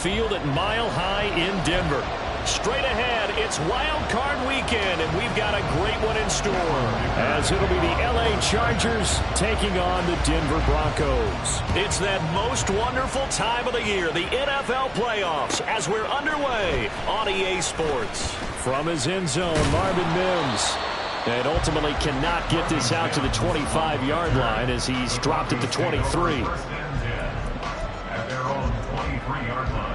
Field at Mile High in Denver. Straight ahead, it's Wild Card Weekend, and we've got a great one in store, as it'll be the LA Chargers taking on the Denver Broncos. It's that most wonderful time of the year, the NFL playoffs, as we're underway on EA Sports. From his end zone, Marvin Mims. And ultimately cannot get this out to the 25-yard line as he's dropped at the 23. At their own 23-yard line.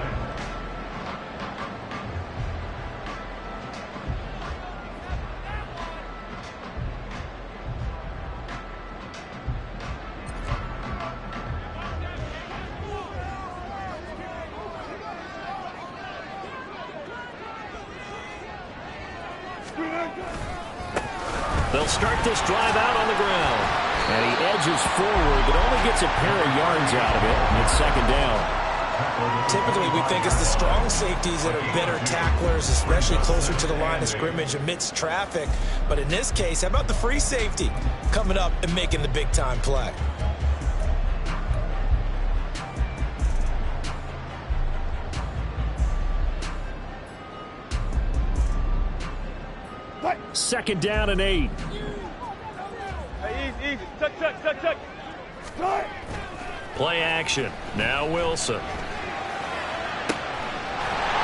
They'll start this drive out on the ground. And he edges forward, but only gets a pair of yards out of it. And it's second down. Typically, we think it's the strong safeties that are better tacklers, especially closer to the line of scrimmage amidst traffic. But in this case, how about the free safety coming up and making the big-time play? Second down and 8. Hey, easy. Tuck. Play action. Now Wilson.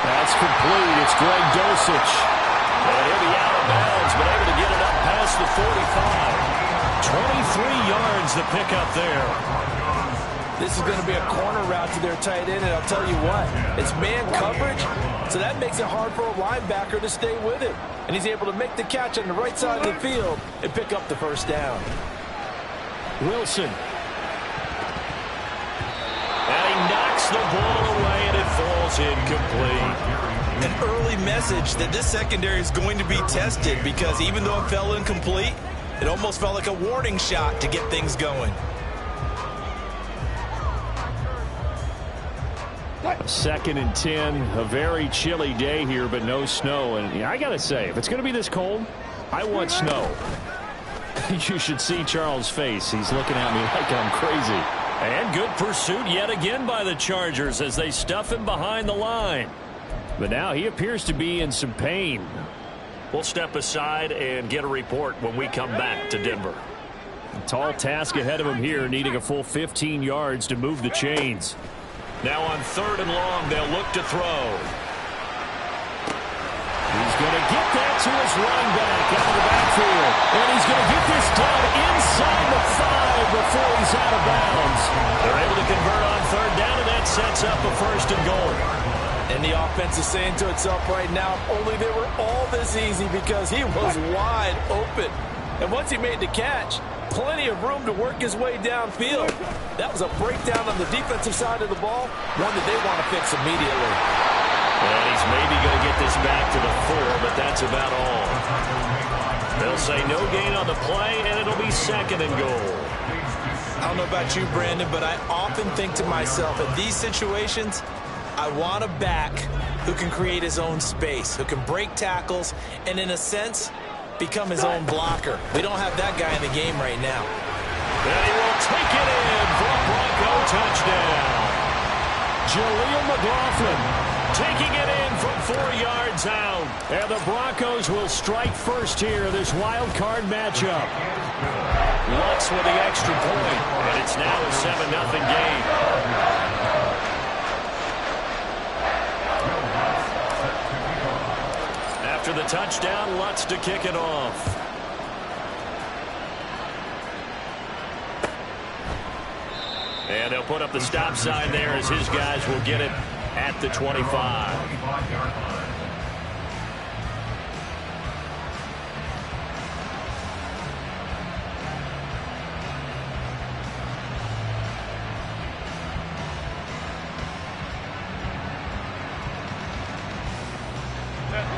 That's complete. It's Greg Dulcich. And he'll be out of bounds, but able to get it up past the 45. 23 yards the pickup there. This is going to be a corner route to their tight end, and I'll tell you what, it's man coverage, so that makes it hard for a linebacker to stay with him. And he's able to make the catch on the right side of the field and pick up the first down. Wilson. And he knocks the ball away, and it falls incomplete. An early message that this secondary is going to be tested, because even though it fell incomplete, it almost felt like a warning shot to get things going. Second and 10, a very chilly day here, but no snow. And yeah, I got to say, if it's going to be this cold, I want snow. You should see Charles' face. He's looking at me like I'm crazy. And good pursuit yet again by the Chargers as they stuff him behind the line. But now he appears to be in some pain. We'll step aside and get a report when we come back to Denver. A tall task ahead of him here, needing a full 15 yards to move the chains. Now on third and long, they'll look to throw. He's going to get that to his running back out of the backfield. And he's going to get this done inside the 5 before he's out of bounds. They're able to convert on third down, and that sets up a first and goal. And the offense is saying to itself right now, if only they were all this easy, because he was wide open. And once he made the catch, plenty of room to work his way downfield. That was a breakdown on the defensive side of the ball, one that they want to fix immediately. And he's maybe going to get this back to the 4, but that's about all. They'll say no gain on the play, and it'll be second and goal. I don't know about you, Brandon, but I often think to myself, in these situations, I want a back who can create his own space, who can break tackles, and in a sense, become his own blocker. We don't have that guy in the game right now. And he will take it in for a Bronco touchdown. Jaleel McLaughlin taking it in from 4 yards out. And the Broncos will strike first here, this wild card matchup. Lutz with the extra point, and it's now a 7-0 game. After the touchdown, Lutz to kick it off. And they'll put up the stop sign there as his guys will get it at the 25.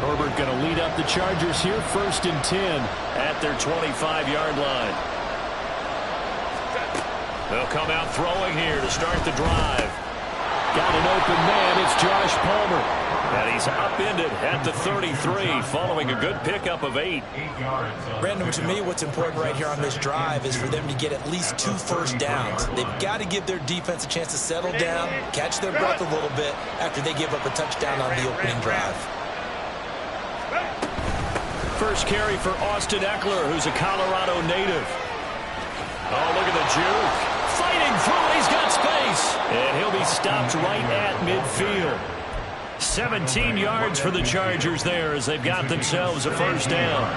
Herbert going to lead up the Chargers here, first and 10 at their 25-yard line. They'll come out throwing here to start the drive. Got an open man. It's Josh Palmer. And he's upended at the 33 following a good pickup of 8. Brandon, to me, what's important right here on this drive is for them to get at least 2 first downs. They've got to give their defense a chance to settle down, catch their breath a little bit after they give up a touchdown on the opening drive. First carry for Austin Eckler, who's a Colorado native. Oh, look at the juke. Fighting through. He's got space. And he'll be stopped right at midfield. 17 yards for the Chargers there as they've got themselves a first down.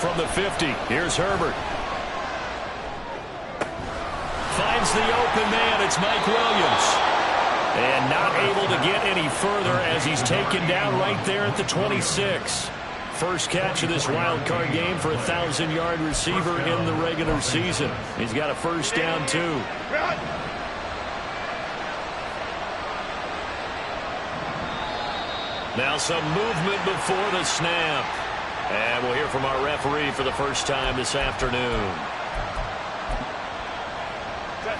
From the 50, here's Herbert. Finds the open man. It's Mike Williams. And not able to get any further as he's taken down right there at the 26. First catch of this wild card game for a 1,000-yard receiver in the regular season. He's got a first down, too. Now some movement before the snap. And we'll hear from our referee for the first time this afternoon.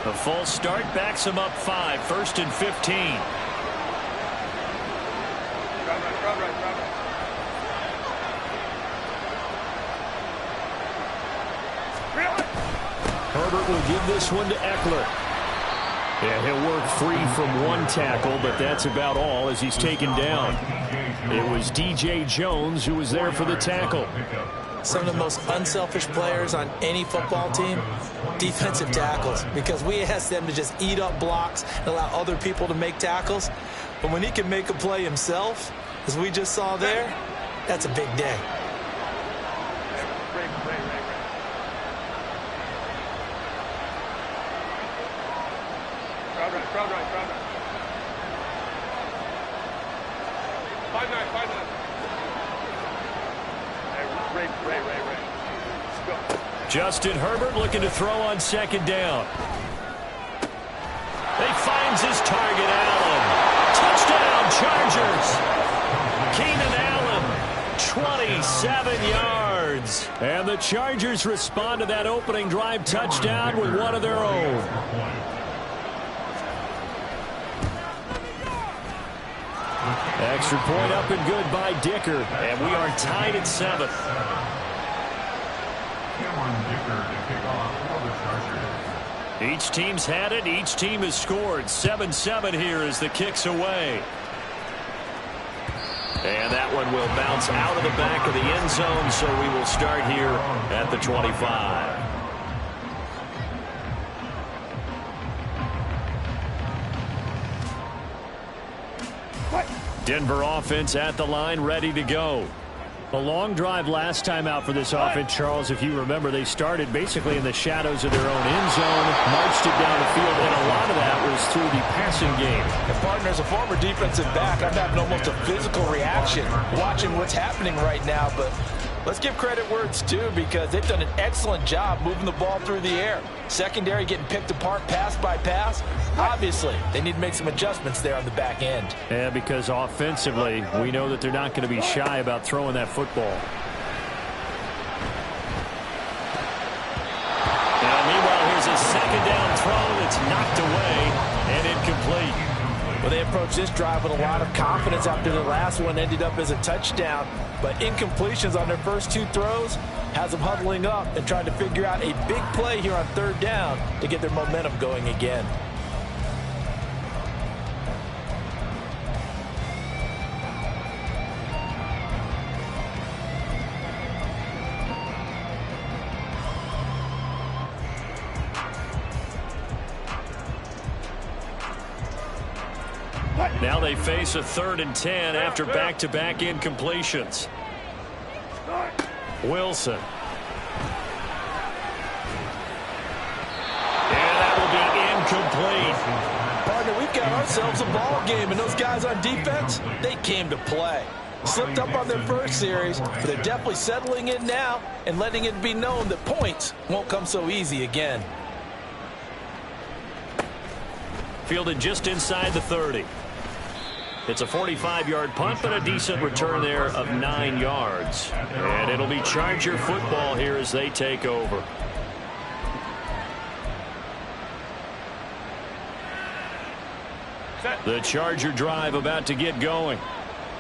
The false start backs him up 5, 1st and 15. Herbert will give this one to Eckler. And he'll work free from one tackle, but that's about all as he's taken down. It was DJ Jones who was there for the tackle. Some of the most unselfish players on any football team, defensive tackles, because we ask them to just eat up blocks and allow other people to make tackles. But when he can make a play himself, as we just saw there, that's a big day. Crowd right. 5-9. Ray. Let's go. Justin Herbert looking to throw on second down. He finds his target, Allen. Touchdown, Chargers. Keenan Allen, 27 yards. And the Chargers respond to that opening drive touchdown with one of their own. Extra point up and good by Dicker. And we are tied at 7. Each team's had it. Each team has scored. 7-7 here as the kick's away. And that one will bounce out of the back of the end zone, so we will start here at the 25. Denver offense at the line, ready to go. A long drive last time out for this offense, Charles. If you remember, they started basically in the shadows of their own end zone, marched it down the field, and a lot of that was through the passing game. And partner, as a former defensive back, I'm having almost a physical reaction watching what's happening right now. But let's give credit where it's due, because they've done an excellent job moving the ball through the air. Secondary getting picked apart pass by pass. Obviously, they need to make some adjustments there on the back end. Yeah, because offensively, we know that they're not going to be shy about throwing that football. Now, meanwhile, here's a second down throw that's knocked away and incomplete. Well, they approached this drive with a lot of confidence after the last one ended up as a touchdown. But incompletions on their first 2 throws has them huddling up and trying to figure out a big play here on 3rd down to get their momentum going again. Now they face a 3rd and 10 after back-to-back incompletions. Wilson. And that will be incomplete. Partner, we've got ourselves a ball game, and those guys on defense, they came to play. Slipped up on their first series, but they're definitely settling in now and letting it be known that points won't come so easy again. Fielded just inside the 30. It's a 45-yard punt, but a decent return there of 9 yards. And it'll be Charger football here as they take over. The Charger drive about to get going.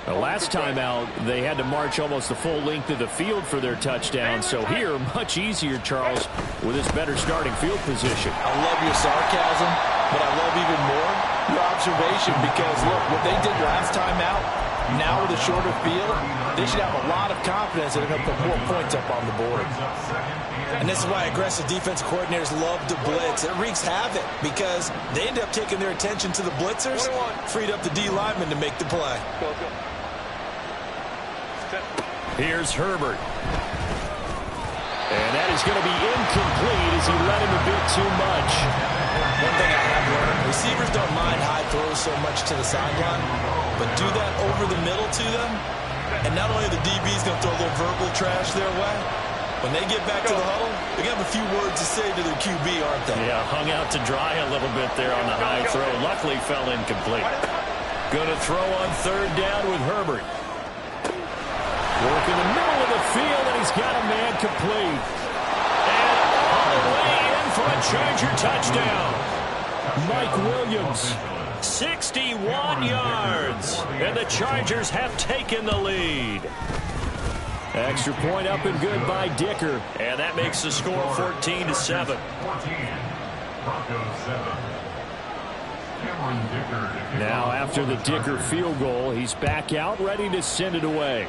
The last time out, they had to march almost the full length of the field for their touchdown. So here, much easier, Charles, with his better starting field position. I love your sarcasm, but I love even more your observation because, look, what they did last time out, now with a shorter field, they should have a lot of confidence that they're going to put more points up on the board. And this is why aggressive defense coordinators love to blitz. It wreaks havoc because they end up taking their attention to the blitzers, freed up the D lineman to make the play. Here's Herbert. And that is going to be incomplete as he led him a bit too much. One thing I have learned, receivers don't mind high throws so much to the sideline, but do that over the middle to them, and not only are the DBs going to throw a little verbal trash their way, when they get back to the huddle, they're going to have a few words to say to their QB, aren't they? Yeah, hung out to dry a little bit there on the high throw. Luckily fell incomplete. Going to throw on third down with Herbert. Work in the middle of the field, and he's got a man complete. And all the way in for a Charger touchdown. Mike Williams, 61 yards. And the Chargers have taken the lead. Extra point up and good by Dicker. And that makes the score 14-7. Now after the Dicker field goal, he's back out, ready to send it away.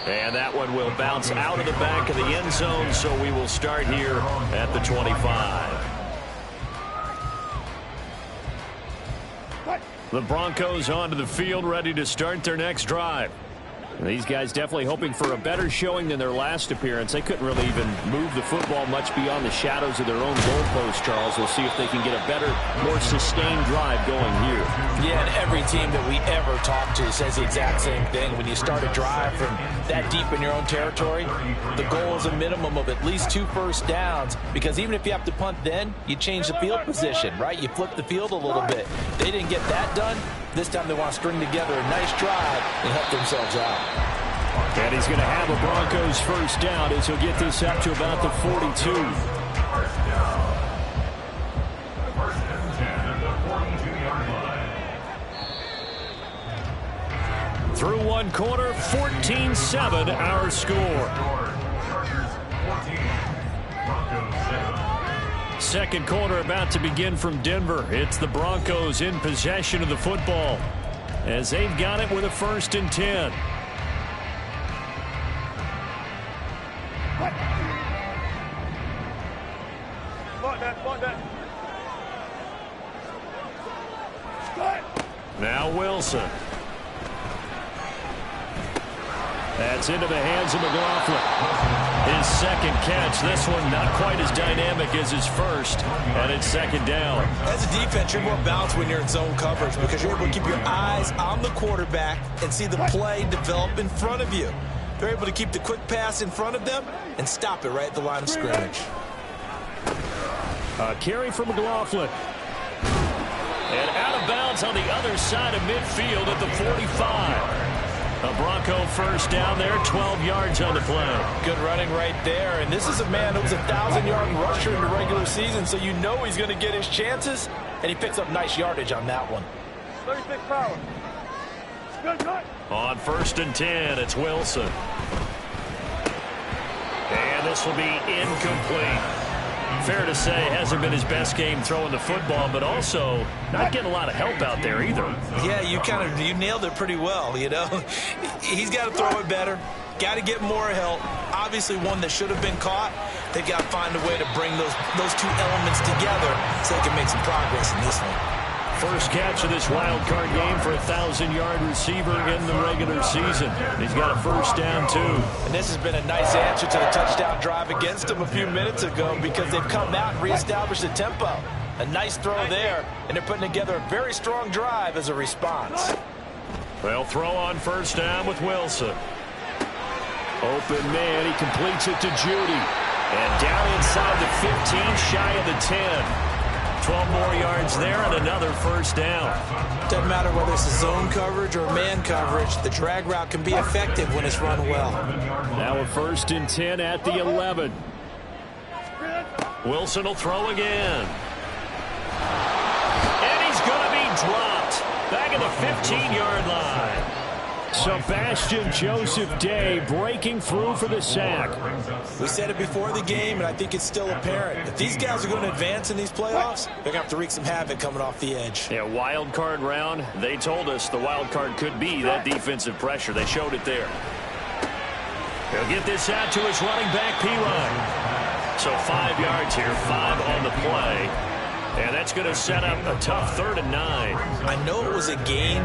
And that one will bounce out of the back of the end zone, so we will start here at the 25. The Broncos onto the field, ready to start their next drive. These guys definitely hoping for a better showing than their last appearance. They couldn't really even move the football much beyond the shadows of their own goalpost, Charles. We'll see if they can get a better, more sustained drive going here. Yeah, and every team that we ever talk to says the exact same thing. When you start a drive from that deep in your own territory, the goal is a minimum of at least 2 first downs, because even if you have to punt then, you change the field position, right? You flip the field a little bit. They didn't get that done. This time they want to string together a nice drive and help themselves out. And he's going to have a Broncos first down as he'll get this up to about the 42. Through one quarter, 14-7 our score. Second quarter about to begin from Denver. It's the Broncos in possession of the football as they've got it with a 1st and 10. Now Wilson. That's into the hands of McLaughlin. His second catch. This one not quite as dynamic as his first. And it's 2nd down. As a defense, you're more balanced when you're in zone coverage because you're able to keep your eyes on the quarterback and see the play develop in front of you. They're able to keep the quick pass in front of them and stop it right at the line of scrimmage. A carry for McLaughlin. And out of bounds on the other side of midfield at the 45. A Bronco first down there, 12 yards on the play. Good running right there. And this is a man who was a 1,000-yard rusher in the regular season, so you know he's going to get his chances. And he picks up nice yardage on that one. 36 power. On 1st and 10, it's Wilson. And this will be incomplete. Fair to say, hasn't been his best game throwing the football, but also not getting a lot of help out there either. Yeah, you nailed it pretty well, you know. He's got to throw it better. Got to get more help. Obviously one that should have been caught. They've got to find a way to bring those 2 elements together so they can make some progress in this one. First catch of this wild card game for a 1,000-yard receiver in the regular season. He's got a first down, too. And this has been a nice answer to the touchdown drive against them a few minutes ago because they've come out and reestablished the tempo. A nice throw there, and they're putting together a very strong drive as a response. They'll throw on first down with Wilson. Open man, he completes it to Judy. And down inside the 15, shy of the 10. 12 more yards there and another first down. Doesn't matter whether it's a zone coverage or man coverage, the drag route can be effective when it's run well. Now a 1st and 10 at the 11. Wilson will throw again. And he's going to be dropped back at the 15-yard line. Sebastian Joseph Day breaking through for the sack. We said it before the game, and I think it's still apparent. If these guys are going to advance in these playoffs, they're going to have to wreak some havoc coming off the edge. Yeah, wild card round. They told us the wild card could be that defensive pressure. They showed it there. He'll get this out to his running back, P-Ryan. So 5 yards here, 5 on the play. And that's going to set up a tough 3rd and 9. I know it was a gain,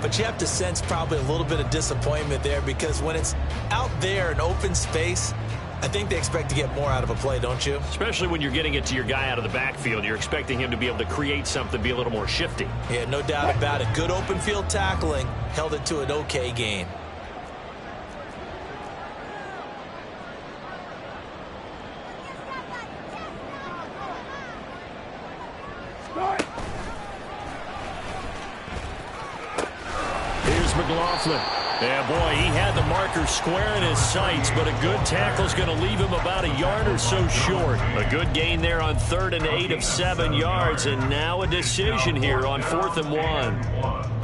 but you have to sense probably a little bit of disappointment there because when it's out there in open space, I think they expect to get more out of a play, don't you? Especially when you're getting it to your guy out of the backfield. You're expecting him to be able to create something, be a little more shifty. Yeah, no doubt about it. Good open field tackling held it to an okay gain. Here's McLaughlin. Yeah, boy, he had the marker square in his sights, but a good tackle's going to leave him about a yard or so short. A good gain there on 3rd and 8 of 7 yards, and now a decision here on 4th and 1.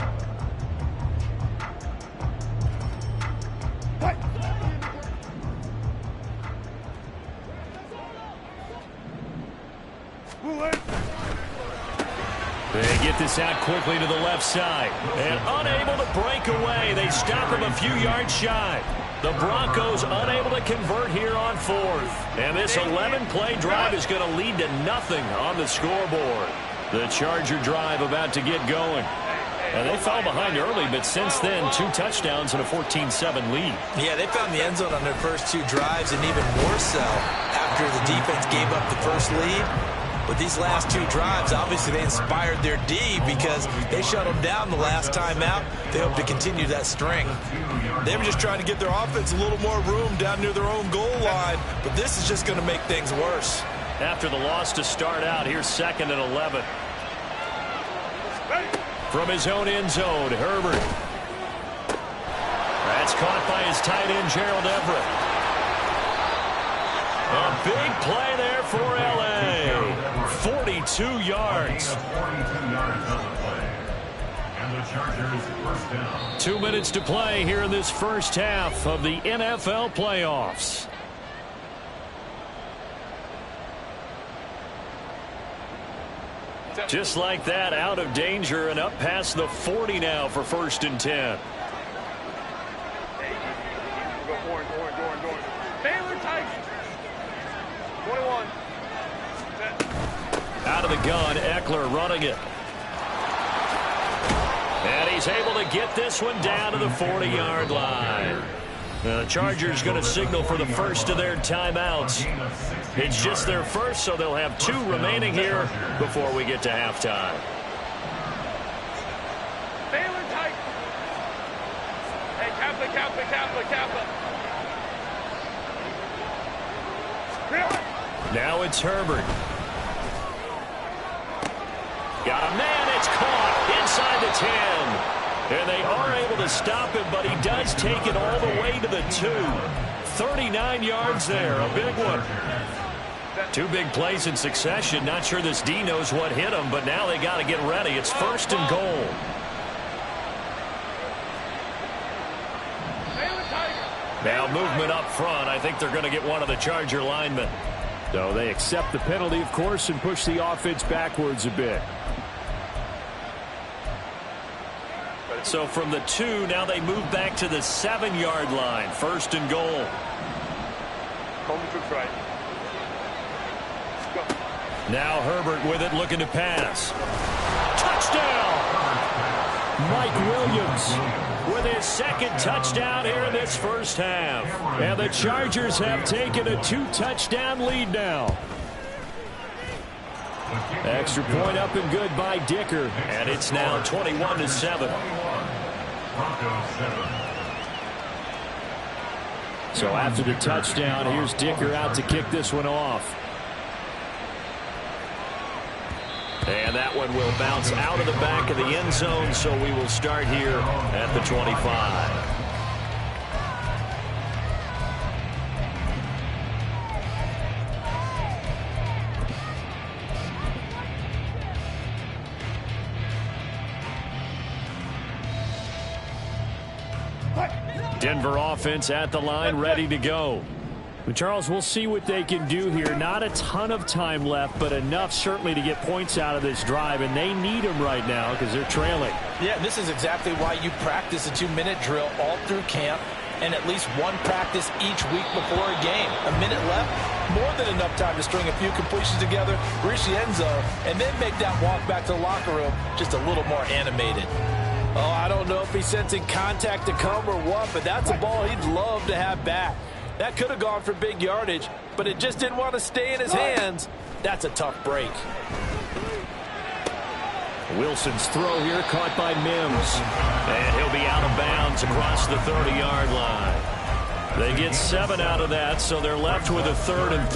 They get this out quickly to the left side. And unable to break away. They stop him a few yards shy. The Broncos unable to convert here on 4th. And this 11-play drive is going to lead to nothing on the scoreboard. The Charger drive about to get going. And they fell behind early, but since then, 2 touchdowns and a 14-7 lead. Yeah, they found the end zone on their first 2 drives, and even more so after the defense gave up the first lead. But these last 2 drives, obviously they inspired their D because they shut them down the last time out. They hope to continue that string. They were just trying to give their offense a little more room down near their own goal line, but this is just going to make things worse. After the loss to start out, here's 2nd and 11. From his own end zone, Herbert. That's caught by his tight end, Gerald Everett. A big play there for L.A. 42 yards. 42 yards on the play. And the Chargers first down. 2 minutes to play here in this first half of the NFL playoffs. Just like that, out of danger and up past the 40 now for 1st and 10. Go orange. Baylor Tigers. 21. Out of the gun, Eckler running it. And he's able to get this one down to the 40-yard line. The Chargers going to signal for the first of their timeouts. It's just their first, so they'll have 2 remaining here before we get to halftime. Baylor Tigers. Hey, Kappa. Now it's Herbert. Got a man, it's caught inside the 10. And they are able to stop him, but he does take it all the way to the 2. 39 yards there, a big one. 2 big plays in succession. Not sure this D knows what hit him, but now they got to get ready. It's 1st and goal. Now movement up front. I think they're going to get one of the Charger linemen. So they accept the penalty, of course, and push the offense backwards a bit. So from the 2, now they move back to the 7-yard line. 1st and goal. Right. Now Herbert with it, looking to pass. Touchdown! Mike Williams with his 2nd touchdown here in this first half. And the Chargers have taken a 2-touchdown lead now. Extra point up and good by Dicker. And it's now 21-7. So after the touchdown, here's Dicker out to kick this one off. And that one will bounce out of the back of the end zone, so we will start here at the 25. Denver offense at the line, ready to go. Charles, we'll see what they can do here. Not a ton of time left, but enough certainly to get points out of this drive, and they need them right now because they're trailing. Yeah, this is exactly why you practice a 2-minute drill all through camp and at least one practice each week before a game. A minute left, more than enough time to string a few completions together, reach the end zone, and then make that walk back to the locker room just a little more animated. Oh, I don't know if he's sensing contact to come or what, but that's a ball he'd love to have back. That could have gone for big yardage, but it just didn't want to stay in his hands. That's a tough break. Wilson's throw here caught by Mims. And he'll be out of bounds across the 30-yard line. They get 7 out of that, so they're left with a 3rd and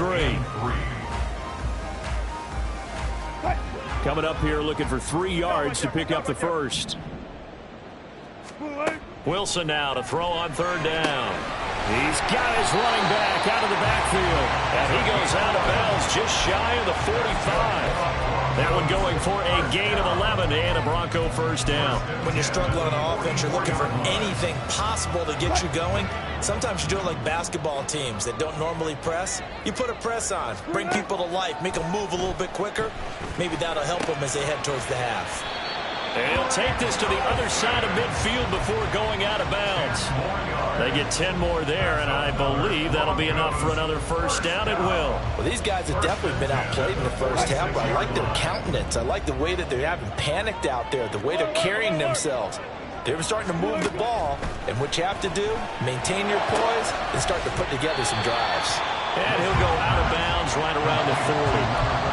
3. Coming up here looking for 3 yards to pick up the first. Wilson now to throw on 3rd down. He's got his running back out of the backfield. And he goes out of bounds just shy of the 45. That one going for a gain of 11 and a Bronco first down. When you're struggling on offense, you're looking for anything possible to get you going. Sometimes you do it like basketball teams that don't normally press. You put a press on, bring people to life, make them move a little bit quicker. Maybe that'll help them as they head towards the half. And he'll take this to the other side of midfield before going out of bounds. They get 10 more there, and I believe that'll be enough for another first down. It will. Well, these guys have definitely been outplayed in the first half, but I like their countenance. I like the way that they haven't panicked out there, the way they're carrying themselves. They're starting to move the ball, and what you have to do, maintain your poise and start to put together some drives. And he'll go out of bounds right around the 40.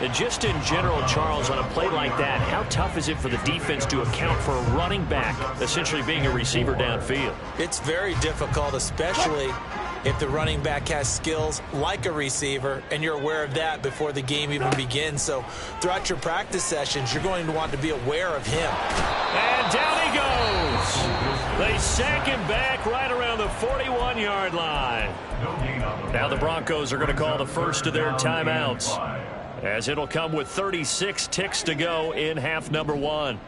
And just in general, Charles, on a play like that, how tough is it for the defense to account for a running back essentially being a receiver downfield? It's very difficult, especially if the running back has skills like a receiver, and you're aware of that before the game even begins. So throughout your practice sessions, you're going to want to be aware of him. And down he goes. They sack him back right around the 41-yard line. Now the Broncos are going to call the first of their timeouts, as it'll come with 36 ticks to go in half number 1.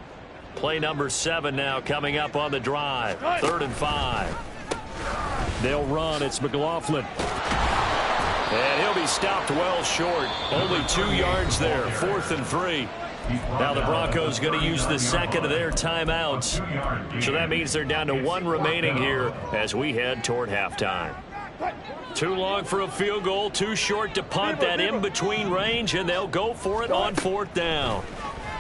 Play number 7 now coming up on the drive. 3rd and 5. They'll run. It's McLaughlin. And he'll be stopped well short. Only 2 yards there. 4th and 3. Now the Broncos going to use the second of their timeouts. So that means they're down to 1 remaining here as we head toward halftime. Too long for a field goal, too short to punt. That in-between range, and they'll go for it on 4th down.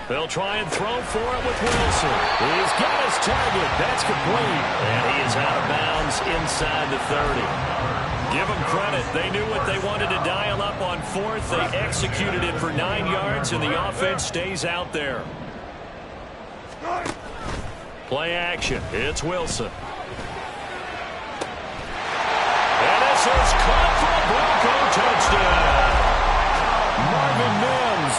They'll try and throw for it with Wilson. He's got his target. That's complete. And he is out of bounds inside the 30. Give them credit. They knew what they wanted to dial up on 4th. They executed it for 9 yards, and the offense stays out there. Play action. It's Wilson. This is caught for a Bronco touchdown. Marvin Mims,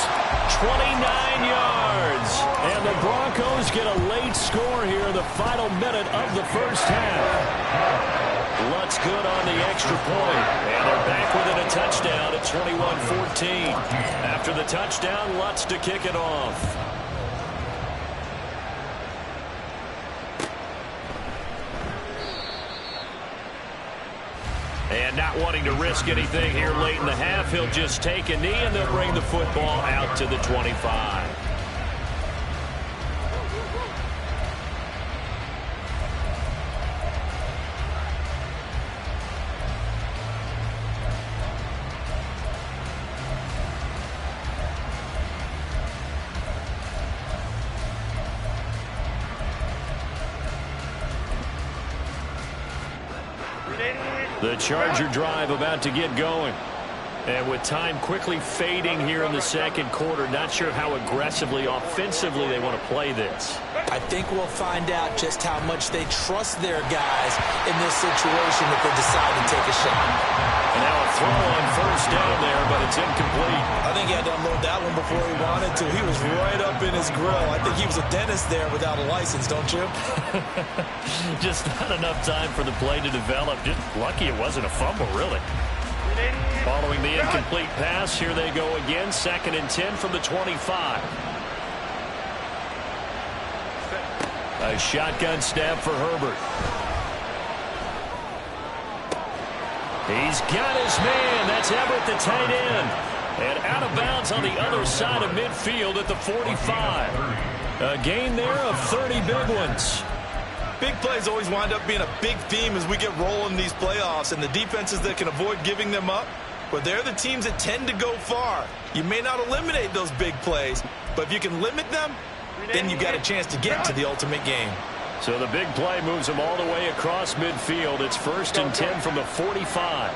29 yards. And the Broncos get a late score here in the final minute of the first half. Lutz good on the extra point. And they're back within a touchdown at 21-14. After the touchdown, Lutz to kick it off. And not wanting to risk anything here late in the half, he'll just take a knee, and they'll bring the football out to the 25. The Charger drive about to get going. And with time quickly fading here in the second quarter, not sure how aggressively, offensively they want to play this. I think we'll find out just how much they trust their guys in this situation if they decide to take a shot. And now a throw on 1st first down there, but it's incomplete. I think he had to unload that one before he wanted to. He was right up in his grill. I think he was a dentist there without a license, don't you? Just not enough time for the play to develop. Just lucky it wasn't a fumble, really. Following the incomplete pass, here they go again. 2nd and 10 from the 25. A shotgun snap for Herbert. He's got his man. That's Everett, the tight end. And out of bounds on the other side of midfield at the 45. A gain there of 30 big ones. Big plays always wind up being a big theme as we get rolling in these playoffs, and the defenses that can avoid giving them up, but they're the teams that tend to go far. You may not eliminate those big plays, but if you can limit them, then you got a chance to get to the ultimate game. So the big play moves them all the way across midfield. It's 1st and 10 from the 45.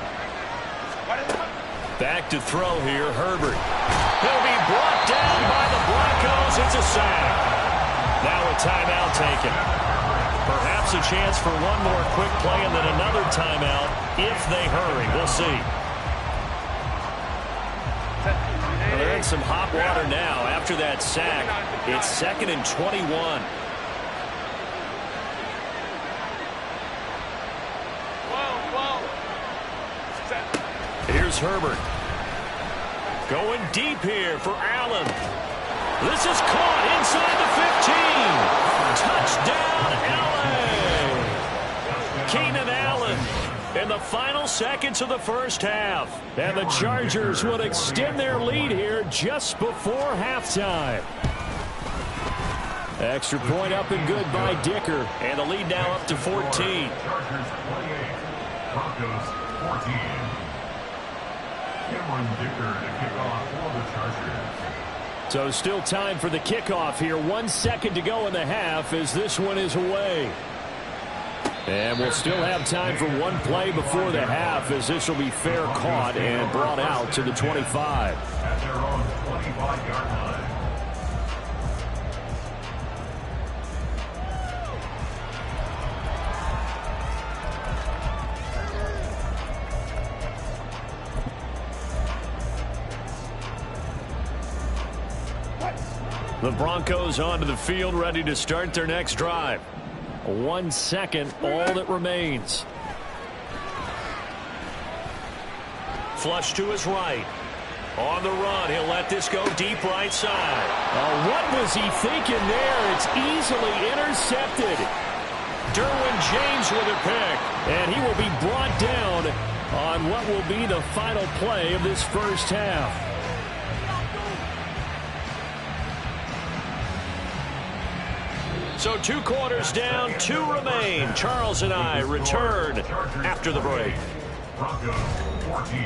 Back to throw here, Herbert. He'll be brought down by the Broncos. It's a sack. Now a timeout taken. Perhaps a chance for one more quick play and then another timeout if they hurry. We'll see. Well, they're in some hot water now after that sack. It's 2nd and 21. Here's Herbert. Going deep here for Allen. This is caught inside the 15. Touchdown, Allen. Keenan Allen in the final seconds of the first half. And the Chargers would extend their lead here just before halftime. Extra point up and good by Dicker. And the lead now up to 14. Chargers 28, Broncos 14. Cameron Dicker to kick off for the Chargers. So still time for the kickoff here. 1 second to go in the half as this one is away. And we'll still have time for one play before the half as this will be fair caught and brought out to the 25. At their own 25-yard line. The Broncos onto the field, ready to start their next drive. 1 second, all that remains. Flush to his right. On the run, he'll let this go deep right side. What was he thinking there? It's easily intercepted. Derwin James with a pick, and he will be brought down on what will be the final play of this first half. So 2 quarters down, 2 remain. Charles and I return after the break. Broncos 14.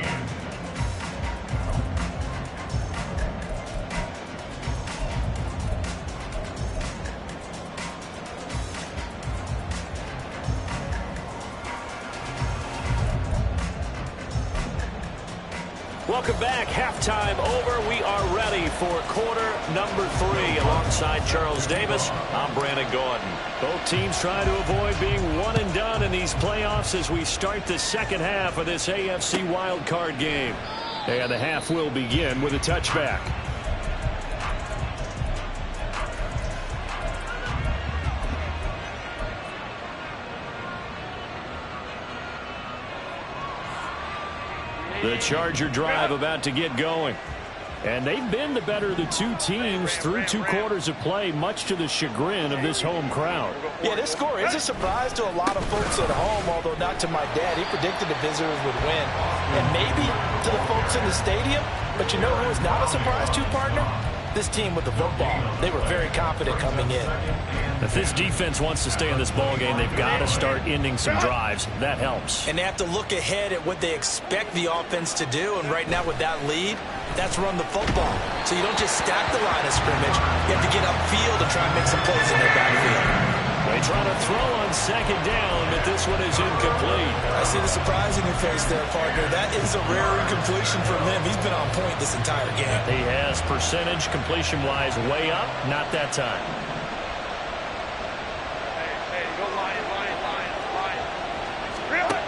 Welcome back. Halftime over. We are ready for quarter number 3. Alongside Charles Davis, I'm Brandon Gordon. Both teams trying to avoid being one and done in these playoffs as we start the second half of this AFC wildcard game. And the half will begin with a touchback. The Charger drive about to get going. And they've been the better of the 2 teams through 2 quarters of play, much to the chagrin of this home crowd. Yeah, this score is a surprise to a lot of folks at home, although not to my dad. He predicted the visitors would win. And maybe to the folks in the stadium, but you know who is not a surprise to, partner? This team with the football. They were very confident coming in. If this defense wants to stay in this ballgame, they've got to start ending some drives. That helps. And they have to look ahead at what they expect the offense to do. And right now with that lead, that's run the football. So you don't just stack the line of scrimmage. You have to get upfield and try and make some plays in their backfield. They try to throw on second down, but this one is incomplete. I see the surprise in your face there, partner. That is a rare incompletion from him. He's been on point this entire game. He has percentage completion-wise way up. Not that time. Hey, go Lions. Really?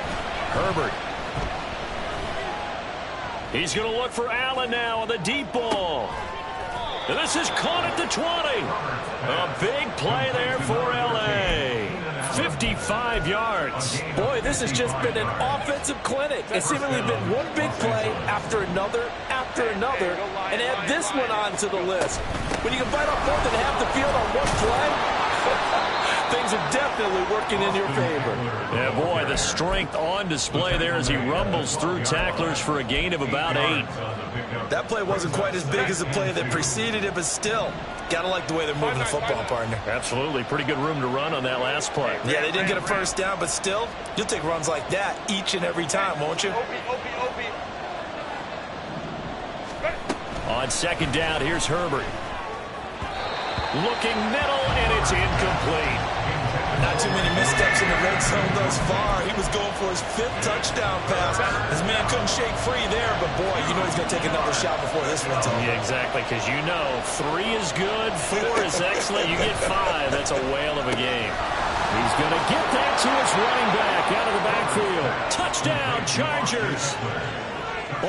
Herbert. He's going to look for Allen now on the deep ball. And this is caught at the 20. A big play there for L.A. 55 yards. Boy, this has just been an offensive clinic. It's seemingly been one big play after another, and add this one onto the list. When you can bite off more than half the field on one play, things are definitely working in your favor. Yeah, boy, the strength on display there as he rumbles through tacklers for a gain of about 8. That play wasn't quite as big as the play that preceded it, but still, gotta like the way they're moving the football, partner. Absolutely. Pretty good room to run on that last play. Yeah, they didn't get a first down, but still, you'll take runs like that each and every time, won't you? On second down, here's Herbert. Looking middle, and it's incomplete. Not too many missteps in the red zone thus far. He was going for his 5th touchdown pass. His man couldn't shake free there, but boy, you know he's going to take another shot before this one's over. Yeah, exactly, because you know 3 is good, 4 is excellent. You get 5, that's a whale of a game. He's going to get that to his running back out of the backfield. Touchdown, Chargers.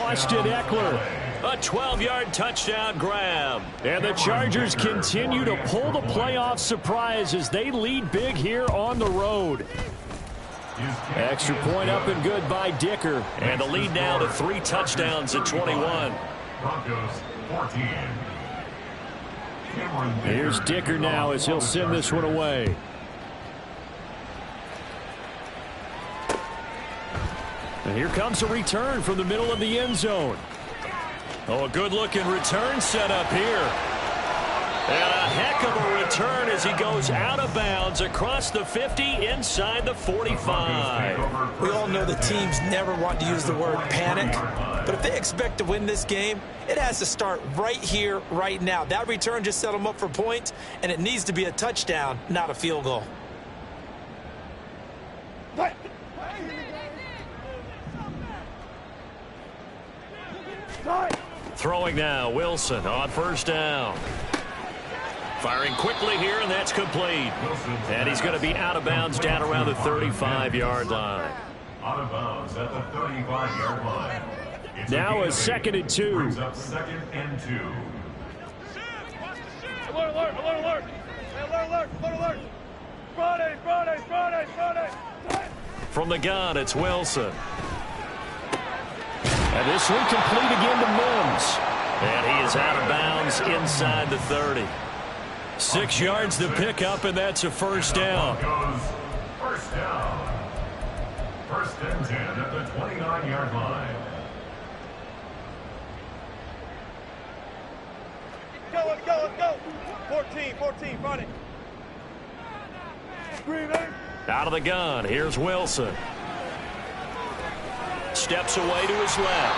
Austin Eckler. A 12-yard touchdown grab. And the Chargers continue to pull the playoff surprise as they lead big here on the road. Extra point up and good by Dicker. And the lead now to 3 touchdowns at 21. Broncos 14. Here's Dicker now as he'll send this one away. And here comes a return from the middle of the end zone. Oh, a good-looking return set up here. And a heck of a return as he goes out of bounds across the 50 inside the 45. We all know that teams never want to use the word panic, but if they expect to win this game, it has to start right here, right now. That return just set them up for points, and it needs to be a touchdown, not a field goal. Throwing now, Wilson on first down. Firing quickly here, and that's complete. And he's going to be out of bounds down around the 35-yard line. Out of bounds at the 35-yard line. Now a 2nd and 2. Brings up 2nd and 2. Alert, alert, alert, alert. Hey, alert, alert, alert, alert. Friday. From the gun, it's Wilson. And this one complete again to Mims. And he is out of bounds inside the 30. 6 yards to pick up, and that's a first down. First down. 1st and 10 at the 29-yard line. Let's go. 14, Friday. Green, eh? Out of the gun, here's Wilson. Steps away to his left.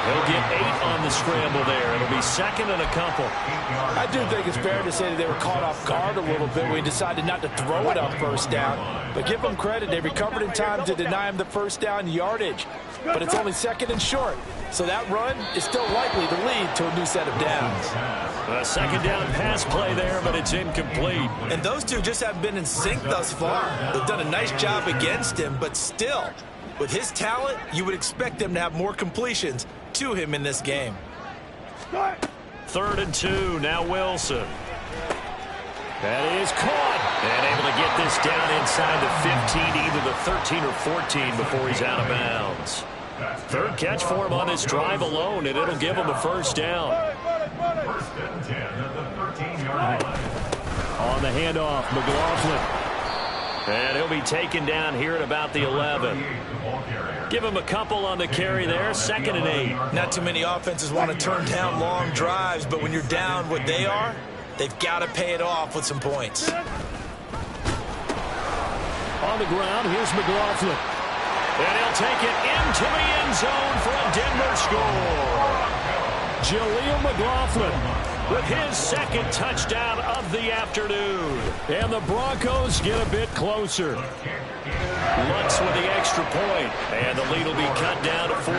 He'll get 8 on the scramble there. It'll be 2nd and a couple. I do think it's fair to say that they were caught off guard a little bit when he decided not to throw it on first down. But give them credit. They recovered in time to deny him the first down yardage. But it's only 2nd and short. So that run is still likely to lead to a new set of downs. A 2nd down pass play there, but it's incomplete. And those two just haven't been in sync thus far. They've done a nice job against him, but still, with his talent, you would expect them to have more completions to him in this game. 3rd and 2, now Wilson. That is caught. And able to get this down inside the 15, either the 13 or 14 before he's out of bounds. 3rd catch for him on this drive alone, and it'll give him a first down. 1st and 10 at the 13-yard line. On the handoff, McLaughlin. And he'll be taken down here at about the 11. Give him a couple on the carry there, 2nd and 8. Not too many offenses want to turn down long drives, but when you're down what they are, they've got to pay it off with some points. On the ground, here's McLaughlin. And he'll take it into the end zone for a Denver score. Jaleel McLaughlin with his 2nd touchdown of the afternoon. And the Broncos get a bit closer. Lutz with the extra point. And the lead will be cut down to 14.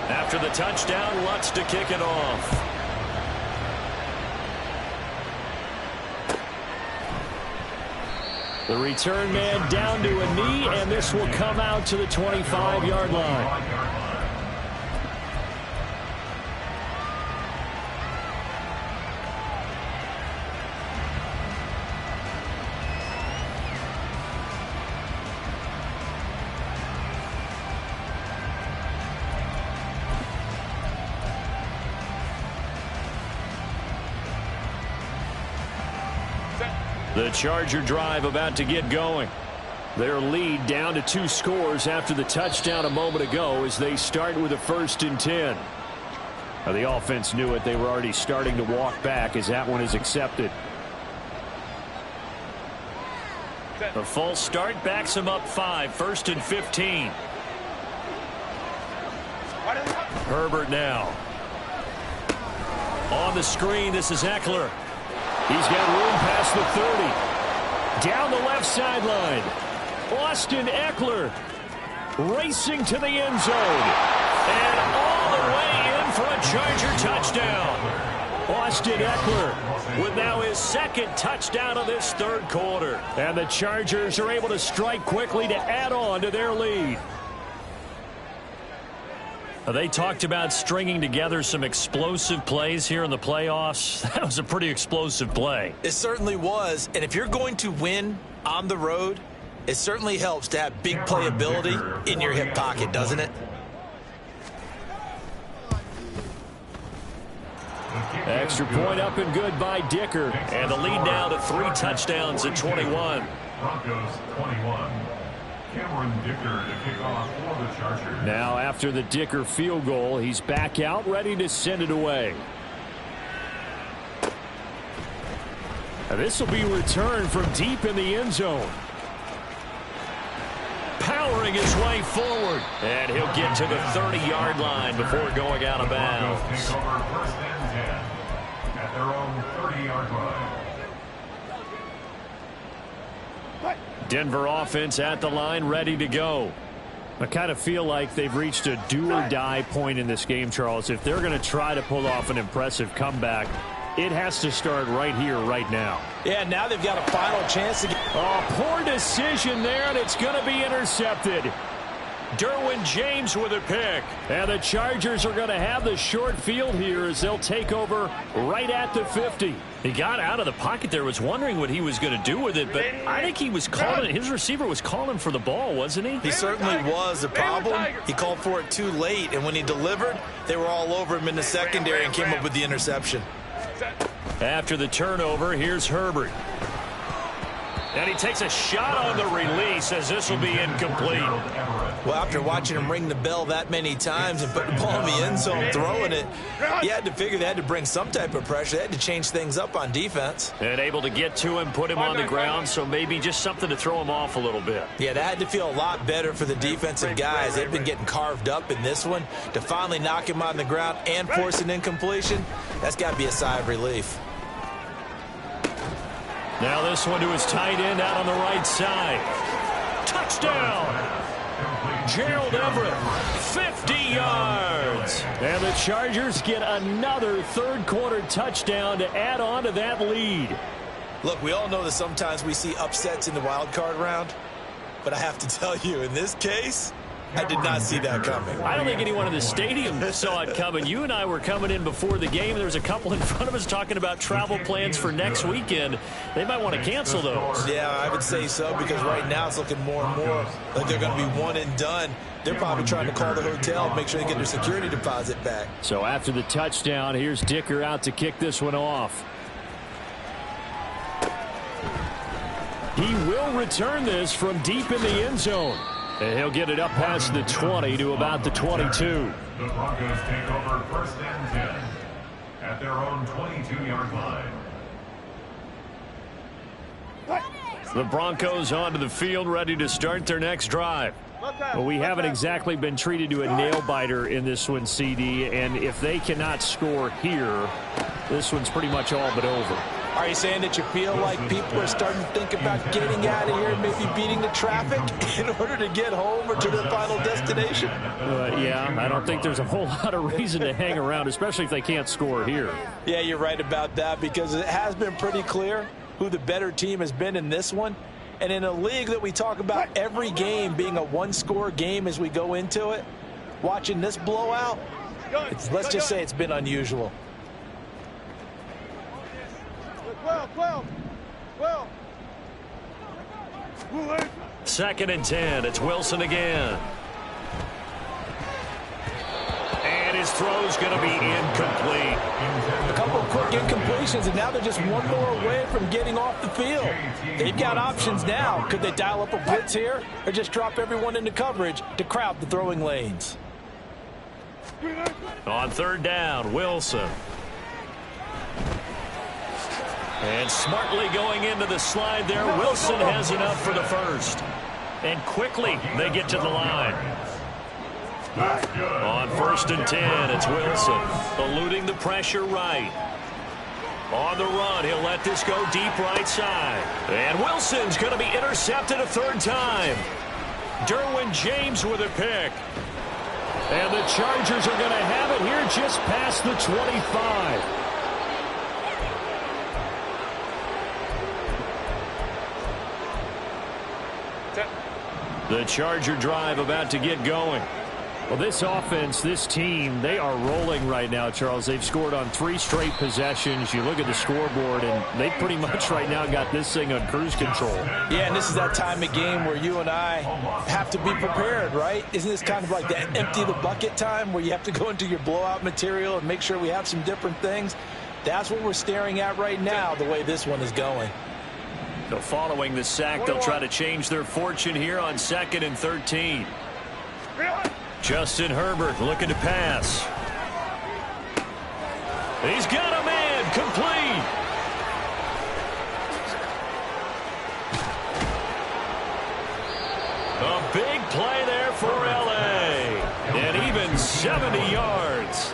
After the touchdown, Lutz to kick it off. The return man down to a knee, and this will come out to the 25-yard line. The Charger drive about to get going. Their lead down to 2 scores after the touchdown a moment ago as they start with a 1st and 10. Now, the offense knew it. They were already starting to walk back as that one is accepted. The false start backs them up 5. 1st and 15. Herbert now. On the screen, this is Eckler. He's got room past the 30. Down the left sideline. Austin Eckler racing to the end zone. And all the way in for a Charger touchdown. Austin Eckler with now his 2nd touchdown of this 3rd quarter. And the Chargers are able to strike quickly to add on to their lead. They talked about stringing together some explosive plays here in the playoffs. That was a pretty explosive play. It certainly was. And if you're going to win on the road, it certainly helps to have big playability in your hip pocket, doesn't it? Extra point up and good by Dicker. And the lead now to 3 touchdowns at 21. Broncos 21. Cameron Dicker to kick off for the Chargers. Now after the Dicker field goal, he's back out ready to send it away. Now this will be returned from deep in the end zone. Powering his way forward. And he'll get to the 30-yard line before going out of bounds. Broncos take over 1st and 10 at their own 30-yard line. Denver offense at the line, ready to go. I kind of feel like they've reached a do-or-die point in this game, Charles. If they're going to try to pull off an impressive comeback, it has to start right here, right now. Yeah, now they've got a final chance to get... Oh, poor decision there, and it's going to be intercepted. Derwin James with a pick. And the Chargers are going to have the short field here as they'll take over right at the 50. He got out of the pocket there, was wondering what he was going to do with it, but I think he was calling, his receiver was calling for the ball, wasn't he? He certainly was. The problem, he called for it too late, and when he delivered, they were all over him in the secondary and came up with the interception. After the turnover, here's Herbert. And he takes a shot on the release as this will be incomplete. Well, after watching him ring the bell that many times and put the ball in the end zone, throwing it, you had to figure they had to bring some type of pressure. They had to change things up on defense. And able to get to him, put him on the ground, so maybe just something to throw him off a little bit. Yeah, that had to feel a lot better for the defensive guys. They've been getting carved up in this one. To finally knock him on the ground and force an incompletion, that's got to be a sigh of relief. Now this one to his tight end out on the right side. Touchdown! Gerald Everett, 50 yards. And the Chargers get another 3rd quarter touchdown to add on to that lead. Look, we all know that sometimes we see upsets in the wild card round, but I have to tell you, in this case, I did not see that coming. I don't think anyone in the stadium saw it coming. You and I were coming in before the game. There was a couple in front of us talking about travel plans for next weekend. They might want to cancel those. Yeah, I would say so, because right now it's looking more and more like they're going to be one and done. They're probably trying to call the hotel, make sure they get their security deposit back. So after the touchdown, here's Dicker out to kick this one off. He will return this from deep in the end zone. And he'll get it up past the 20 to about the 22. The Broncos take over 1st and 10 at their own 22-yard line. The Broncos onto the field, ready to start their next drive. Well, we haven't exactly been treated to a nail-biter in this one, CD, and if they cannot score here, this one's pretty much all but over. Are you saying that you feel like people are starting to think about getting out of here and maybe beating the traffic in order to get home or to their final destination? Yeah, I don't think there's a whole lot of reason to hang around, especially if they can't score here. Yeah, you're right about that, because it has been pretty clear who the better team has been in this one. And in a league that we talk about every game being a one-score game as we go into it, watching this blowout, let's just say it's been unusual. 12. 2nd and 10. It's Wilson again. And his throw's going to be incomplete. A couple of quick incompletions, and now they're just one more away from getting off the field. They've got options now. Could they dial up a blitz here or just drop everyone into coverage to crowd the throwing lanes? On 3rd down, Wilson. And smartly going into the slide there, Wilson has enough for the first. And quickly they get to the line. On 1st and 10, it's Wilson, eluding the pressure right. On the run, he'll let this go deep right side. And Wilson's going to be intercepted a 3rd time. Derwin James with a pick. And the Chargers are going to have it here just past the 25. The Charger drive about to get going. Well, this offense, this team, they are rolling right now, Charles. They've scored on 3 straight possessions. You look at the scoreboard, and they pretty much right now got this thing on cruise control. Yeah, and this is that time of game where you and I have to be prepared, right? Isn't this kind of like that empty the bucket time where you have to go into your blowout material and make sure we have some different things? That's what we're staring at right now, the way this one is going. So following the sack, they'll try to change their fortune here on 2nd and 13. Justin Herbert looking to pass. He's got a man, complete. A big play there for L.A. And even 70 yards.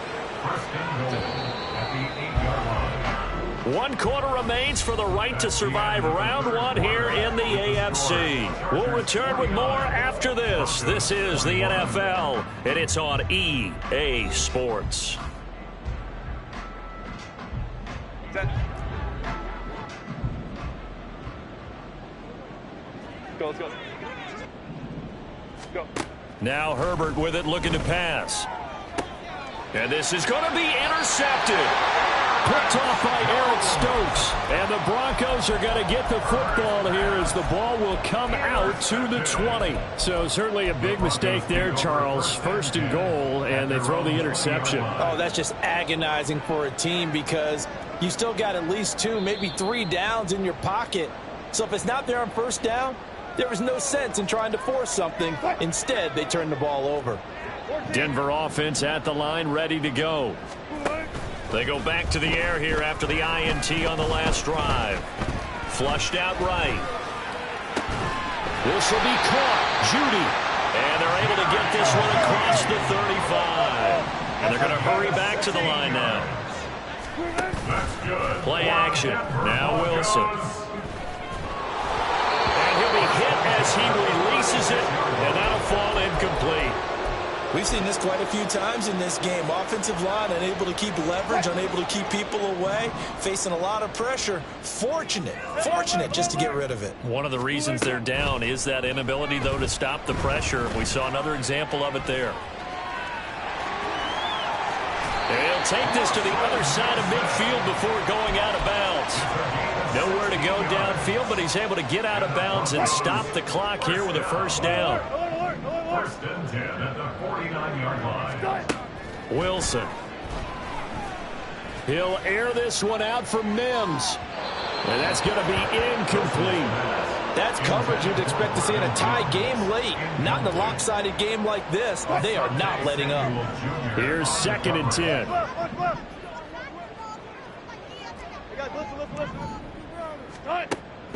1 quarter remains for the right to survive round 1 here in the AFC. We'll return with more after this. This is the NFL, and it's on EA Sports. Let's go. Go. Now Herbert with it, looking to pass. And this is going to be intercepted. Picked off by Eric Stokes. And the Broncos are going to get the football here as the ball will come out to the 20. So certainly a big mistake there, Charles. 1st and goal, and they throw the interception. Oh, that's just agonizing for a team because you still got at least 2, maybe 3 downs in your pocket. So if it's not there on 1st down, there was no sense in trying to force something. Instead, they turn the ball over. Denver offense at the line, ready to go. They go back to the air here after the INT on the last drive. Flushed out right. This will be caught. Judy. And they're able to get this one across the 35. And they're going to hurry back to the line now. Play action. Now Wilson. And he'll be hit as he releases it. And that'll fall incomplete. We've seen this quite a few times in this game. Offensive line unable to keep leverage, unable to keep people away, facing a lot of pressure. Fortunate just to get rid of it. One of the reasons they're down is that inability, though, to stop the pressure. We saw another example of it there. They'll take this to the other side of midfield before going out of bounds. Nowhere to go downfield, but he's able to get out of bounds and stop the clock here with a 1st down. 1st and 10 at the 49-yard line. Wilson. He'll air this one out for Mims. And that's going to be incomplete. That's coverage you'd expect to see in a tie game late. Not in a lopsided game like this. They are not letting up. Here's 2nd and 10.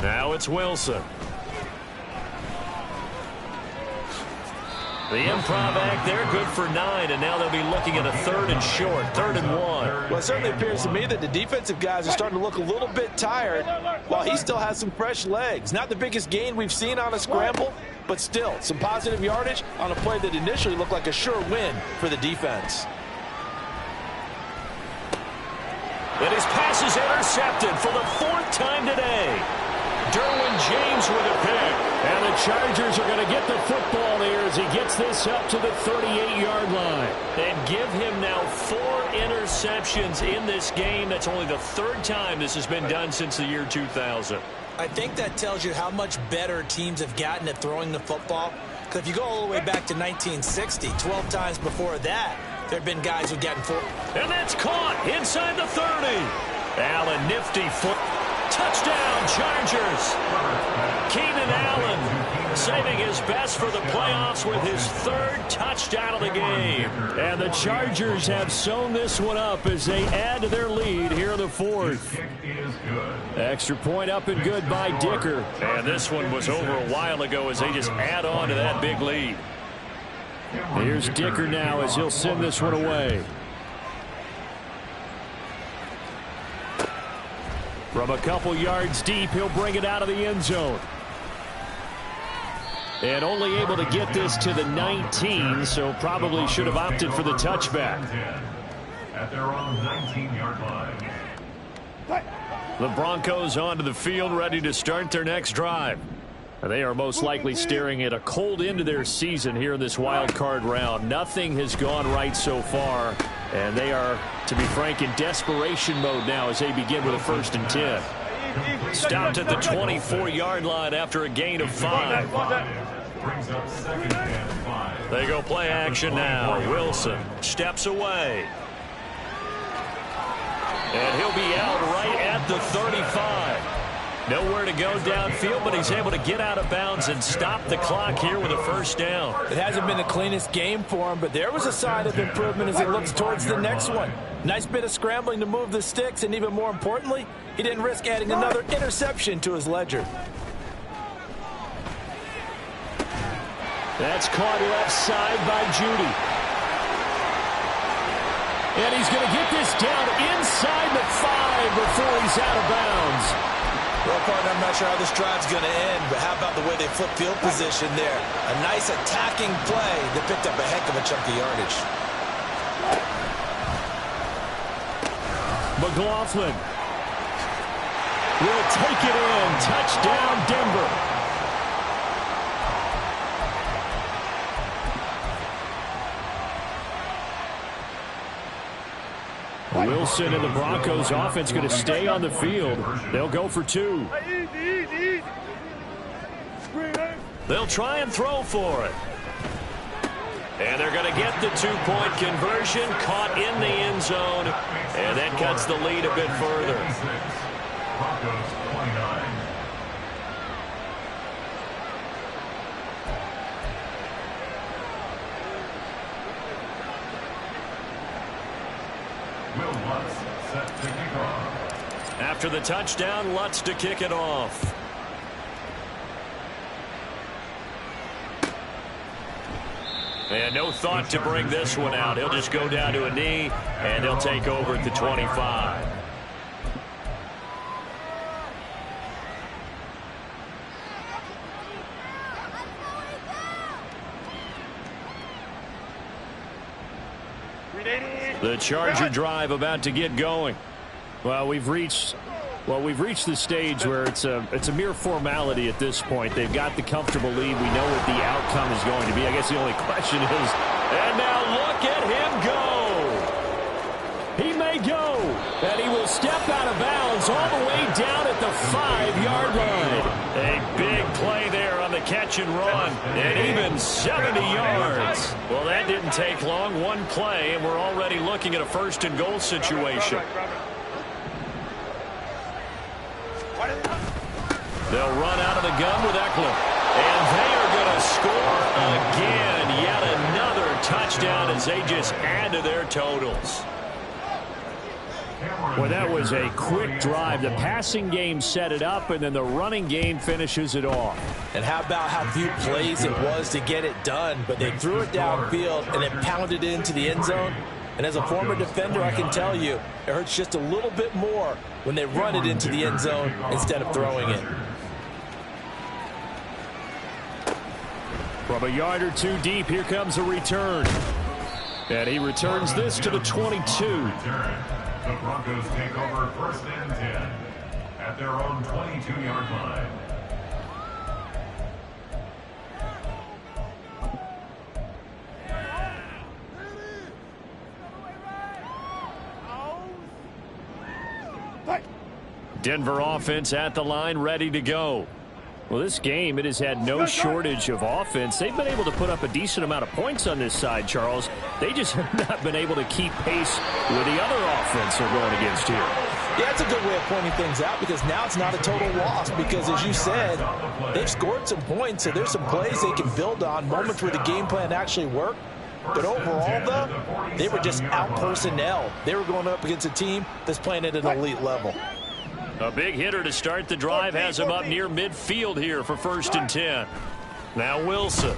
Now it's Wilson. The improv act there, good for 9, and now they'll be looking at a 3rd and short, 3rd and 1. Well, it certainly appears to me that the defensive guys are starting to look a little bit tired while he still has some fresh legs. Not the biggest gain we've seen on a scramble, but still some positive yardage on a play that initially looked like a sure win for the defense. And his pass is intercepted for the 4th time today. Derwin James with a pick. And the Chargers are going to get the football here as he gets this up to the 38-yard line. And give him now 4 interceptions in this game. That's only the 3rd time this has been done since the year 2000. I think that tells you how much better teams have gotten at throwing the football. Because if you go all the way back to 1960, 12 times before that, there have been guys who've gotten 4. And that's caught inside the 30. Allen, nifty foot. Touchdown, Chargers. Keenan Allen saving his best for the playoffs with his 3rd touchdown of the game. And the Chargers have sewn this one up as they add to their lead here in the 4th. Extra point up and good by Dicker. And this one was over a while ago as they just add on to that big lead. Here's Dicker now as he'll send this one away. From a couple yards deep, he'll bring it out of the end zone. And only able to get this to the 19, so probably should have opted for the touchback. At their own 19-yard line. The Broncos onto the field, ready to start their next drive. They are most likely staring at a cold end to their season here in this wild card round. Nothing has gone right so far, and they are, to be frank, in desperation mode now as they begin with a 1st and 10. Stopped at the 24-yard line after a gain of 5. Brings up 2nd and 5. They go play action now. Wilson steps away. And he'll be out right at the 35. Nowhere to go downfield, but he's able to get out of bounds and stop the clock here with a 1st down. It hasn't been the cleanest game for him, but there was a sign of improvement as he looks towards the next one. Nice bit of scrambling to move the sticks, and even more importantly, he didn't risk adding another interception to his ledger. That's caught left side by Judy. And he's going to get this down inside the 5 before he's out of bounds. Well, partner, I'm not sure how this drive's going to end, but how about the way they flip field position there? A nice attacking play that picked up a heck of a chunk of yardage. McLaughlin will take it in. Touchdown, Denver. Wilson and the Broncos offense going to stay on the field. They'll go for 2. They'll try and throw for it. And they're going to get the 2-point conversion, caught in the end zone, and that cuts the lead a bit further. Broncos 29. Will Lutz set to kick off. After the touchdown, Lutz to kick it off. And no thought to bring this one out. He'll just go down to a knee, and he'll take over at the 25. The Charger drive about to get going. Well, we've reached the stage where it's a mere formality at this point. They've got the comfortable lead. We know what the outcome is going to be. I guess the only question is, and now look at him go. He may go, and he will step out of bounds all the way down at the 5-yard line. A big play there on the catch and run, and even 70 yards. Well, that didn't take long. One play, and we're already looking at a 1st and goal situation. They'll run out of the gun with Eckler. And they are going to score again. Yet another touchdown as they just add to their totals. Well, that was a quick drive. The passing game set it up, and then the running game finishes it off. And how about how few plays it was to get it done, but they threw it downfield and then pounded it into the end zone. And as a former defender, I can tell you, it hurts just a little bit more when they run it into the end zone instead of throwing it. From a yard or 2 deep, here comes a return. And he returns this to the 22. The Broncos take over 1st and 10 at their own 22-yard line. Denver offense at the line, ready to go. Well, this game, it has had no shortage of offense. They've been able to put up a decent amount of points on this side, Charles. They just have not been able to keep pace with the other offense they're going against here. Yeah, it's a good way of pointing things out because now it's not a total loss because, as you said, they've scored some points, so there's some plays they can build on, moments where the game plan actually worked. But overall, though, they were just out-personnel. They were going up against a team that's playing at an elite level. A big hitter to start the drive has him up near midfield here for 1st and 10. Now Wilson.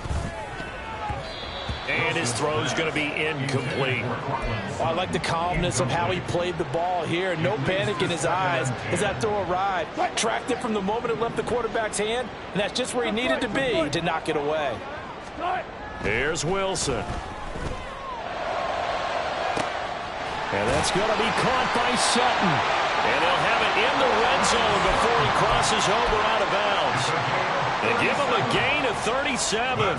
And his throw's going to be incomplete. Oh, I like the calmness of how he played the ball here. No panic in his eyes as that throw arrived. Tracked it from the moment it left the quarterback's hand, and that's just where he needed to be to knock it away. Here's Wilson. And that's going to be caught by Sutton. And they'll have it in the red zone before he crosses over out of bounds. They give him a gain of 37.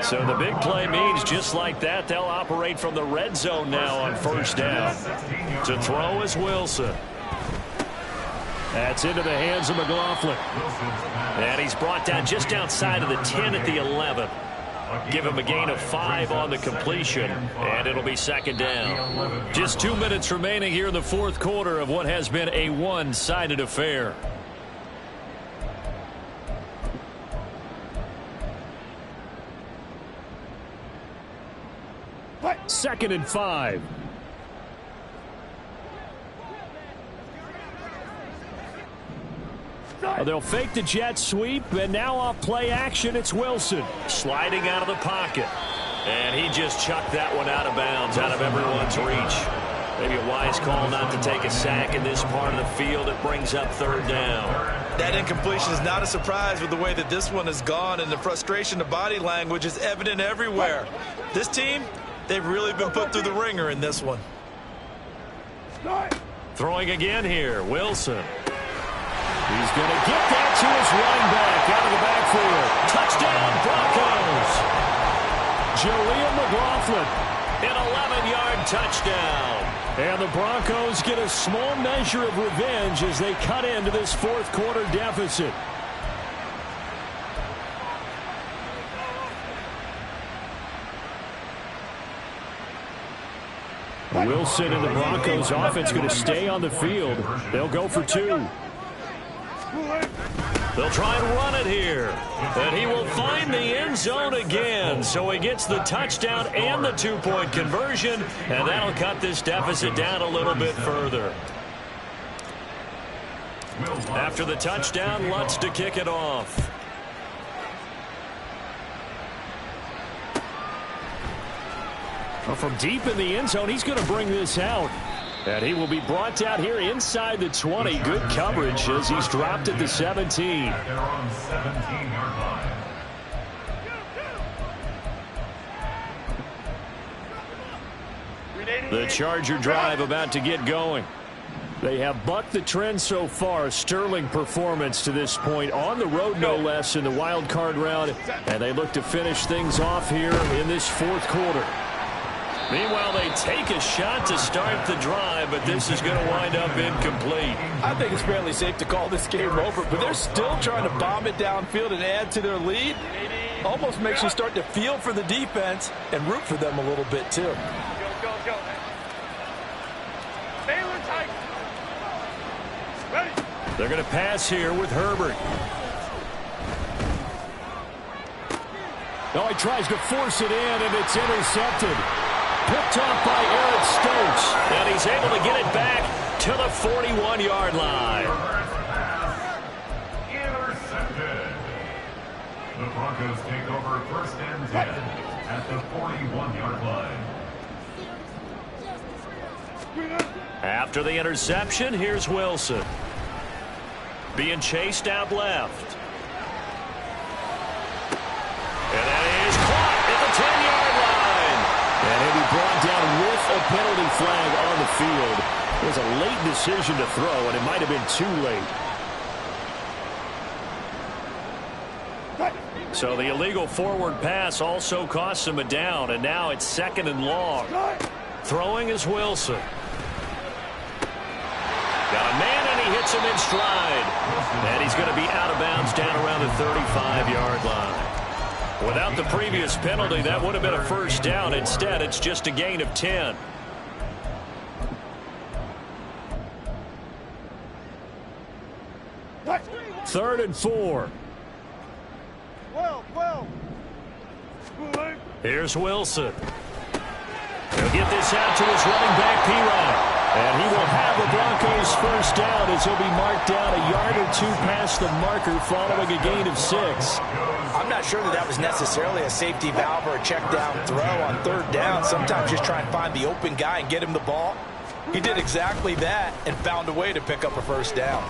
So the big play means just like that, they'll operate from the red zone now on 1st down. To throw is Wilson. That's into the hands of McLaughlin. And he's brought down just outside of the 10 at the 11. Give him a gain of 5 on the completion, and it'll be 2nd down. Just 2 minutes remaining here in the 4th quarter of what has been a one-sided affair. Second and 5. They'll fake the jet sweep, and now off play action, it's Wilson. Sliding out of the pocket. And he just chucked that one out of bounds, out of everyone's reach. Maybe a wise call not to take a sack in this part of the field. It brings up 3rd down. That incompletion is not a surprise with the way that this one has gone, and the frustration, the body language is evident everywhere. This team, they've really been put through the ringer in this one. Throwing again here, Wilson. He's going to get that to his running back out of the backfield. Touchdown, Broncos. Jaleel McLaughlin, an 11-yard touchdown. And the Broncos get a small measure of revenge as they cut into this 4th quarter deficit. Wilson and the Broncos offense going to stay on the field. They'll go for 2. They'll try and run it here. And he will find the end zone again. So he gets the touchdown and the 2-point conversion. And that'll cut this deficit down a little bit further. After the touchdown, Lutz to kick it off. Well, from deep in the end zone, he's going to bring this out. And he will be brought out here inside the 20. Good coverage as he's dropped at the 17. They're on 17-yard line. The Charger drive about to get going. They have bucked the trend so far. Sterling performance to this point on the road, no less, in the wild card round. And they look to finish things off here in this 4th quarter. Meanwhile, they take a shot to start the drive, but this is going to wind up incomplete. I think it's fairly safe to call this game over, but they're still trying to bomb it downfield and add to their lead. Almost makes you start to feel for the defense and root for them a little bit, too. Go. Baylor tight. Ready. They're going to pass here with Herbert. Oh, he tries to force it in, and it's intercepted. Picked off by Eric Stokes. And he's able to get it back to the 41-yard line. Intercepted. The Broncos take over 1st and 10 at the 41-yard line. After the interception, here's Wilson. Being chased out left. And that is caught at the 10-yard line. And he'll be brought down with a penalty flag on the field. It was a late decision to throw, and it might have been too late. So the illegal forward pass also costs him a down, and now it's 2nd and long. Throwing is Wilson. Got a man, and he hits Takes him in stride. And he's going to be out of bounds down around the 35-yard line. Without the previous penalty, that would have been a first down. Instead, it's just a gain of 10. Third and 4. Here's Wilson. He'll get this out to his running back, P-Rod. And he will have the Broncos first down as he'll be marked down a yard or two past the marker following a gain of 6. I'm not sure that was necessarily a safety valve or a check down throw on third down. Sometimes just try and find the open guy and get him the ball. He did exactly that and found a way to pick up a first down.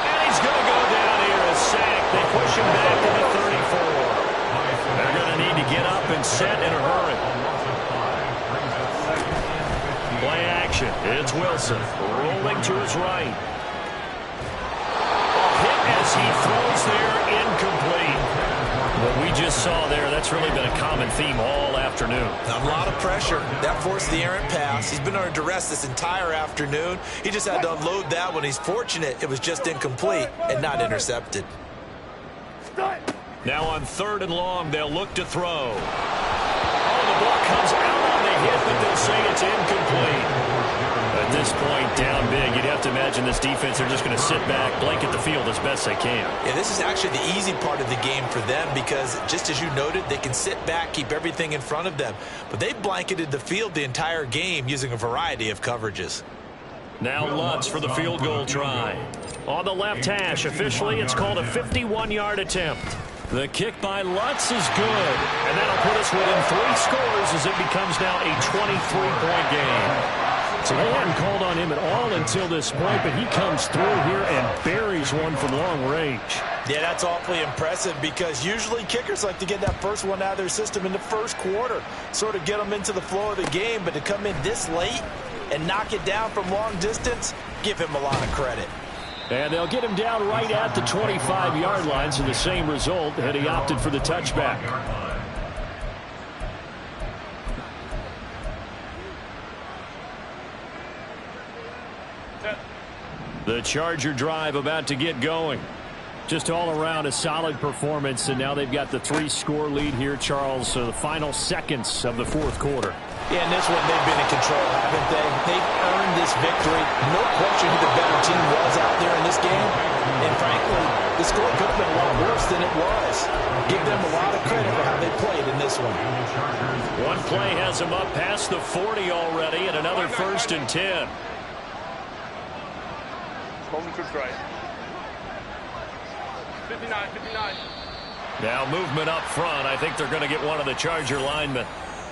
And he's going to go down here, a sack. They push him back to the 34. They're going to need to get up and set in a hurry. Play action. It's Wilson rolling to his right. Hit as he throws there, incomplete. What we just saw there, that's really been a common theme all afternoon. A lot of pressure. That forced the errant pass. He's been under duress this entire afternoon. He just had to unload that one. He's fortunate it was just incomplete and not intercepted. Now on third and long, they'll look to throw. Oh, the ball comes out on the hit, but they'll say it's incomplete. At this point, down big, you'd have to imagine this defense, they're just going to sit back, blanket the field as best they can. Yeah, this is actually the easy part of the game for them because, just as you noted, they can sit back, keep everything in front of them. But they blanketed the field the entire game using a variety of coverages. Now Lutz for the field goal try. On the left hash, officially, it's called a 51-yard attempt. The kick by Lutz is good, and that'll put us within 3 scores as it becomes now a 23-point game. So they hadn't called on him at all until this point, but he comes through here and buries one from long range. Yeah, that's awfully impressive because usually kickers like to get that first one out of their system in the first quarter, sort of get them into the flow of the game, but to come in this late and knock it down from long distance, give him a lot of credit. And they'll get him down right at the 25-yard line, so the same result, and he opted for the touchback. The Charger drive about to get going. Just all around a solid performance, and now they've got the 3-score lead here, Charles, so the final seconds of the fourth quarter. Yeah, in this one, they've been in control, haven't they? They've earned this victory. No question who the better team was out there in this game. And frankly, the score could have been a lot worse than it was. Give them a lot of credit for how they played in this one. One play has them up past the 40 already, and another first and 10. Home to strike. 59. Now movement up front. I think they're going to get one of the Charger linemen.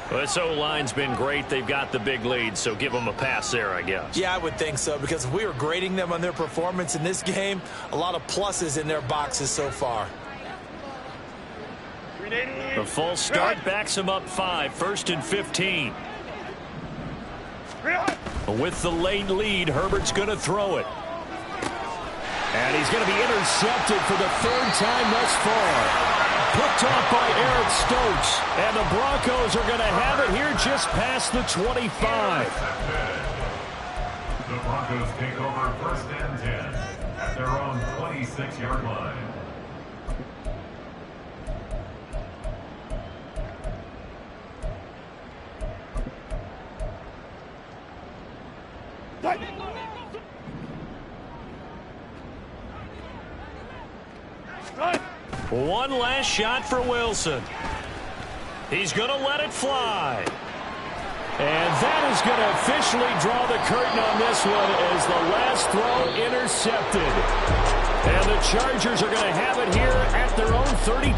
This O-line's been great. They've got the big lead, so give them a pass there, I guess. Yeah, I would think so, because if we were grading them on their performance in this game, a lot of pluses in their boxes so far. The false start backs them up 5, first and 15. With the late lead, Herbert's going to throw it. And he's going to be intercepted for the 3rd time thus far. Picked off by Eric Stokes. And the Broncos are going to have it here just past the 25. The Broncos take over first and 10 at their own 26-yard line. One last shot for Wilson. He's going to let it fly. And that is going to officially draw the curtain on this one as the last throw intercepted. And the Chargers are going to have it here at their own 32.